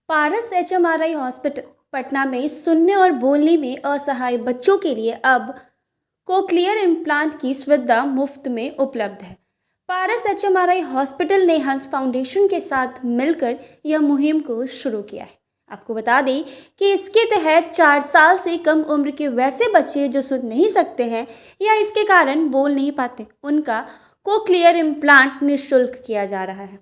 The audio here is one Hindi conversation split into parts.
पारस एचएमआरआई हॉस्पिटल पटना में सुनने और बोलने में असहाय बच्चों के लिए अब कोक्लियर इम्प्लांट की सुविधा मुफ्त में उपलब्ध है। पारस एचएमआरआई हॉस्पिटल ने हंस फाउंडेशन के साथ मिलकर यह मुहिम को शुरू किया है। आपको बता दें कि इसके तहत 4 साल से कम उम्र के वैसे बच्चे जो सुन नहीं सकते हैं या इसके कारण बोल नहीं पाते, उनका कोक्लियर इम्प्लांट निःशुल्क किया जा रहा है।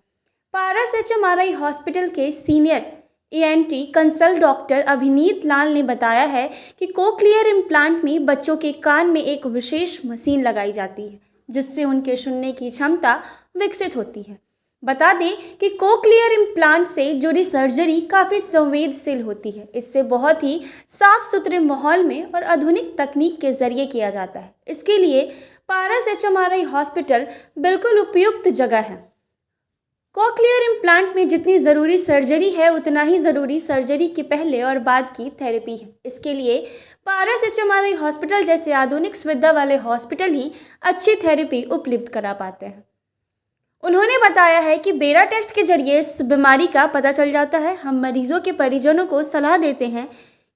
पारस एचएमआरआई हॉस्पिटल के सीनियर ईएनटी कंसल्ट डॉक्टर अभिनीत लाल ने बताया है कि कोक्लियर इम्प्लांट में बच्चों के कान में एक विशेष मशीन लगाई जाती है जिससे उनके सुनने की क्षमता विकसित होती है। बता दें कि कोक्लियर इम्प्लांट से जुड़ी सर्जरी काफ़ी संवेदनशील होती है। इससे बहुत ही साफ सुथरे माहौल में और आधुनिक तकनीक के जरिए किया जाता है। इसके लिए पारस एचएमआरआई हॉस्पिटल बिल्कुल उपयुक्त जगह है। कोक्लियर इम्प्लांट में जितनी ज़रूरी सर्जरी है उतना ही ज़रूरी सर्जरी के पहले और बाद की थेरेपी है। इसके लिए पारस एचएमआरआई हॉस्पिटल जैसे आधुनिक सुविधा वाले हॉस्पिटल ही अच्छी थेरेपी उपलब्ध करा पाते हैं। उन्होंने बताया है कि बेरा टेस्ट के जरिए इस बीमारी का पता चल जाता है। हम मरीजों के परिजनों को सलाह देते हैं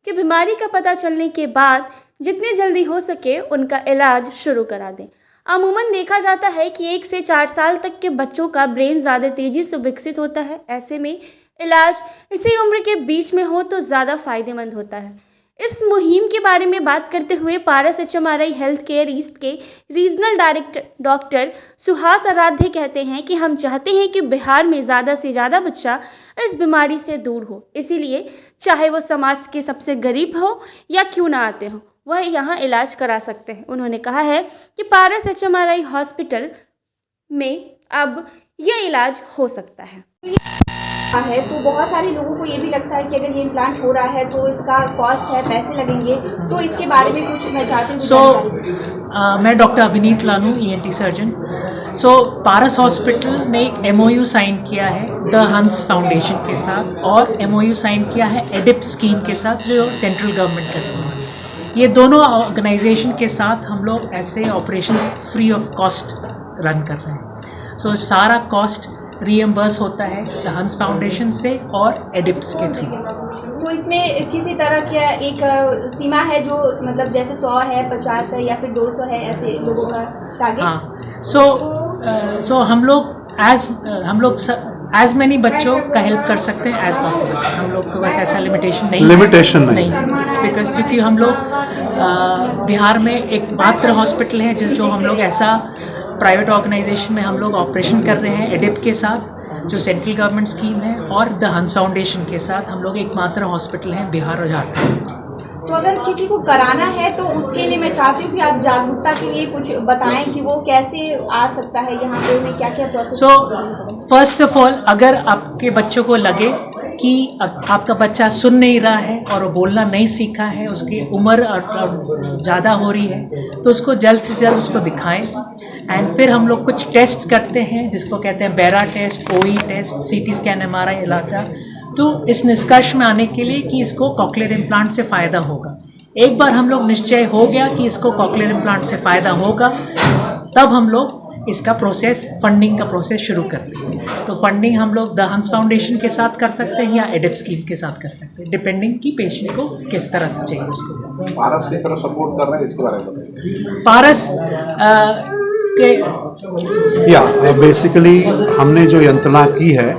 कि बीमारी का पता चलने के बाद जितनी जल्दी हो सके उनका इलाज शुरू करा दें। अमूमन देखा जाता है कि 1 से 4 साल तक के बच्चों का ब्रेन ज़्यादा तेज़ी से विकसित होता है। ऐसे में इलाज इसी उम्र के बीच में हो तो ज़्यादा फायदेमंद होता है। इस मुहिम के बारे में बात करते हुए पारस एचएमआरआई हेल्थ केयर ईस्ट के रीजनल डायरेक्टर डॉक्टर सुहास आराध्य कहते हैं कि हम चाहते हैं कि बिहार में ज़्यादा से ज़्यादा बच्चा इस बीमारी से दूर हो। इसीलिए चाहे वो समाज के सबसे गरीब हो या क्यों ना आते हो, वह यहाँ इलाज करा सकते हैं। उन्होंने कहा है कि पारस एचएमआरआई हॉस्पिटल में अब यह इलाज हो सकता है। तो बहुत सारे लोगों को ये भी लगता है कि अगर ये इम्प्लांट हो रहा है तो इसका कॉस्ट है, पैसे लगेंगे, तो इसके बारे में कुछ मैं चाहती हूँ। मैं डॉक्टर अभिनीत लाल हूँ, ईएनटी सर्जन। पारस हॉस्पिटल ने एक एमओयू साइन किया है द हंस फाउंडेशन के साथ और एमओयू साइन किया है एडिप स्कीम के साथ जो सेंट्रल गवर्नमेंट करती है। ये दोनों ऑर्गेनाइजेशन के साथ हम लोग ऐसे operation free of cost run कर रहे हैं। सारा कॉस्ट रीएम्बर्स होता है द हंस फाउंडेशन से और एडिप्स के थ्रू। तो इसमें किसी तरह की एक सीमा है जो मतलब जैसे 100 है, 50 है या फिर 200 है, ऐसे लोगों का टारगेट? हाँ, सो हम लोग एज मैनी बच्चों का हेल्प कर सकते हैं एज पॉसिबल। हम लोग को बस ऐसा लिमिटेशन नहीं बिकॉज क्योंकि हम लोग बिहार में एक मात्र हॉस्पिटल है जो हम लोग ऐसा प्राइवेट ऑर्गेनाइजेशन में हम लोग ऑपरेशन कर रहे हैं एडिप के साथ जो सेंट्रल गवर्नमेंट स्कीम है और द हंस फाउंडेशन के साथ हम लोग एकमात्र हॉस्पिटल हैं बिहार और झारखंड। तो अगर किसी को कराना है तो उसके लिए मैं चाहती हूँ कि आप जागरूकता के लिए कुछ बताएं कि वो कैसे आ सकता है यहाँ पे, उन्हें क्या क्या प्रोसेस। फर्स्ट ऑफ ऑल, अगर आपके बच्चों को लगे कि आपका बच्चा सुन नहीं रहा है और वो बोलना नहीं सीखा है, उसकी उम्र ज़्यादा हो रही है, तो उसको जल्द से जल्द उसको दिखाएं। एंड फिर हम लोग कुछ टेस्ट करते हैं जिसको कहते हैं बेरा टेस्ट, ओई टेस्ट, सीटी स्कैन, एमआरआई इलाजा, तो इस निष्कर्ष में आने के लिए कि इसको कॉक्लियर इम्प्लांट से फ़ायदा होगा। एक बार हम लोग निश्चय हो गया कि इसको कॉक्लियर इम्प्लांट से फ़ायदा होगा, तब हम लोग इसका प्रोसेस, फंडिंग का प्रोसेस शुरू करते हैं। तो फंडिंग हम लोग द हंस फाउंडेशन के साथ कर सकते हैं या एडिप स्कीम के साथ कर सकते हैं, डिपेंडिंग कि पेशेंट को किस तरह से चाहिए उसको। पारस की तरफ सपोर्ट कर रहे हैं, इसके बारे में बताइए। पारस के बेसिकली हमने जो यंत्रणा की है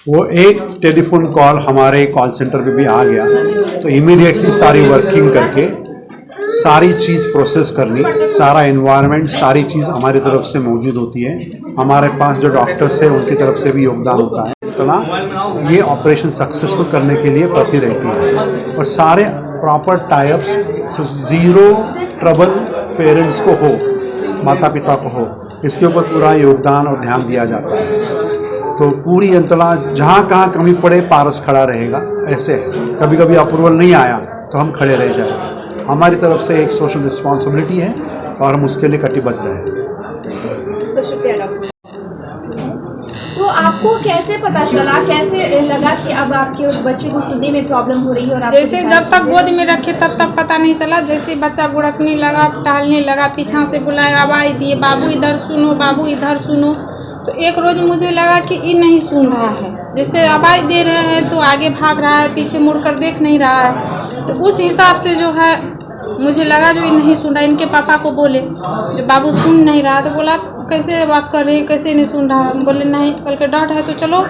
वो एक टेलीफोन कॉल हमारे कॉल सेंटर पे भी आ गया, तो इमीडिएटली सारी वर्किंग करके सारी चीज़ प्रोसेस करनी, सारा एनवायरनमेंट, सारी चीज़ हमारी तरफ से मौजूद होती है। हमारे पास जो डॉक्टर्स हैं उनकी तरफ से भी योगदान होता है। इतना ये ऑपरेशन सक्सेसफुल करने के लिए पड़ती रहती है और सारे proper types, zero trouble parents को हो, माता पिता को हो, इसके ऊपर पूरा योगदान और ध्यान दिया जाता है। तो पूरी यंत्रणा जहाँ कहाँ कमी पड़े पारस खड़ा रहेगा। ऐसे कभी कभी अप्रूवल नहीं आया तो हम खड़े रह जाएंगे। हमारी तरफ से एक सोशल रिस्पॉन्सिबिलिटी है और हम उसके लिए कटिबद्ध हैं। तो शुक्रिया डॉक्टर। तो आपको कैसे पता चला, कैसे लगा कि अब आपके बच्चे को सुनने में प्रॉब्लम हो रही है? और जैसे जब तक गोद में रखे तब तक पता नहीं चला। जैसे बच्चा गुड़कने लगा, टहलने लगा, पीछा से बुलाया, आवाज़ दिए, बाबू इधर सुनो, बाबू इधर सुनो, तो एक रोज मुझे लगा कि ये नहीं सुन रहा है, जैसे आवाज़ दे रहे हैं तो आगे भाग रहा है, पीछे मुड़कर देख नहीं रहा है। तो उस हिसाब से जो है मुझे लगा जो ये नहीं सुन रहा। इनके पापा को बोले जो बाबू सुन नहीं रहा, तो बोला कैसे बात कर रहे हैं, कैसे नहीं सुन रहा। हम बोले नहीं, कल के डॉट है तो चलो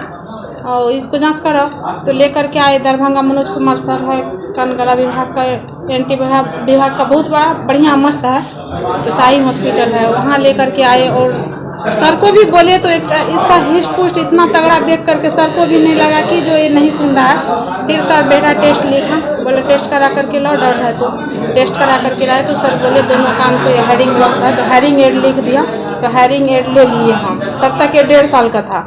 और इसको जांच करो। तो लेकर के आए दरभंगा मनोज कुमार सर है, कान गला विभाग का, एंटी विभाग का बहुत बड़ा बढ़िया मस्त है, तो शाही हॉस्पिटल है, वहाँ लेकर के आए। और सर को भी बोले तो इसका हिस्ट पुस्ट इतना तगड़ा देख करके सर को भी नहीं लगा कि जो ये नहीं सुन रहा है। फिर सर बेटा टेस्ट लिखा, बोले टेस्ट करा करके लो, डर है तो टेस्ट करा करके लाए। तो सर बोले दोनों कान से हेयरिंग लॉस है, तो हेयरिंग एड लिख दिया। तो हेयरिंग एड ले लिए हम, तब तक ये 1.5 साल का था।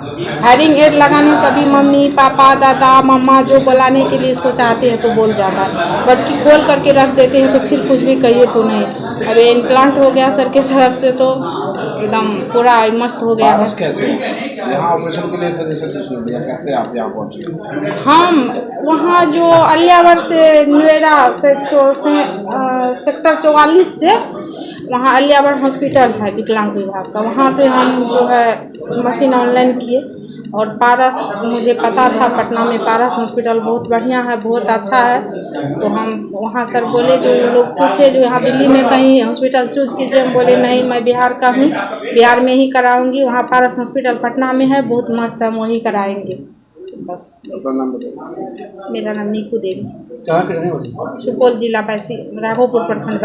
हेयरिंग एड लगाने सभी मम्मी पापा दादा मम्मा जो बुलाने के लिए इसको चाहते हैं तो बोल जाता है, बट कि खोल करके रख देते हैं तो फिर कुछ भी कहिए तो नहीं। अब ये इम्प्लांट हो गया सर के तरफ से तो एकदम पूरा मस्त हो गया है। कैसे यहाँ ऑपरेशन के लिए सजेशन दिया, कैसे आप यहाँ पहुँचे? हम वहाँ जो अलियावर से नोएडा से सेक्टर 44 से वहाँ अलियावर हॉस्पिटल है विकलांग विभाग का, वहाँ से हम जो है मशीन ऑनलाइन किए। और पारस मुझे पता था पटना में पारस हॉस्पिटल बहुत बढ़िया है, बहुत अच्छा है। तो हम वहाँ सर बोले, जो लोग पूछे जो यहाँ दिल्ली में कहीं हॉस्पिटल चूज कीजिए, हम बोले नहीं मैं बिहार का हूँ, बिहार में ही कराऊंगी। वहाँ पारस हॉस्पिटल पटना में है, बहुत मस्त है, हम वहीं कराएंगे। बस मेरा नाम नीकू देवी, सुपौल जिला बैसी राघोपुर प्रखंड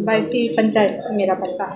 बैसी पंचायत मेरा पड़ता है।